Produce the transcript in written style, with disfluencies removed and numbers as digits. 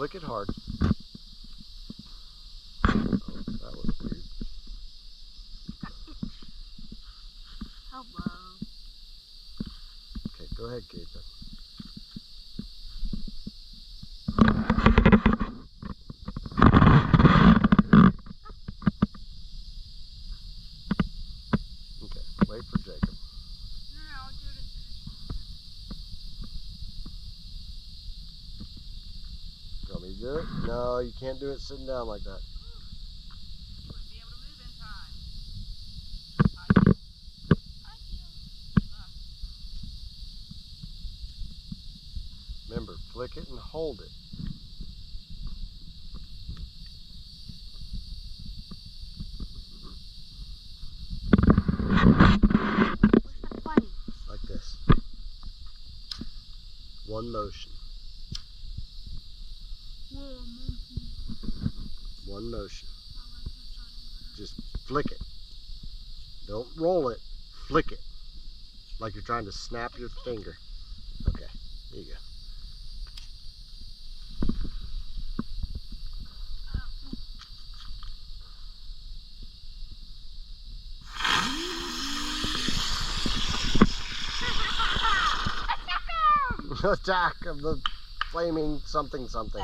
Flick it hard. Oh, that was weird. Hello. Okay, go ahead, Gabe. Okay, wait for Jacob. No, I'll do it as soon as You want me to do it? No, you can't do it sitting down like that. you wouldn't be able to move in time. I feel. Remember, flick it and hold it. What's the funny? Like this. One motion. One motion. Just flick it. Don't roll it. Flick it. Like you're trying to snap your finger. Okay, there you go. Attack of the flaming something something.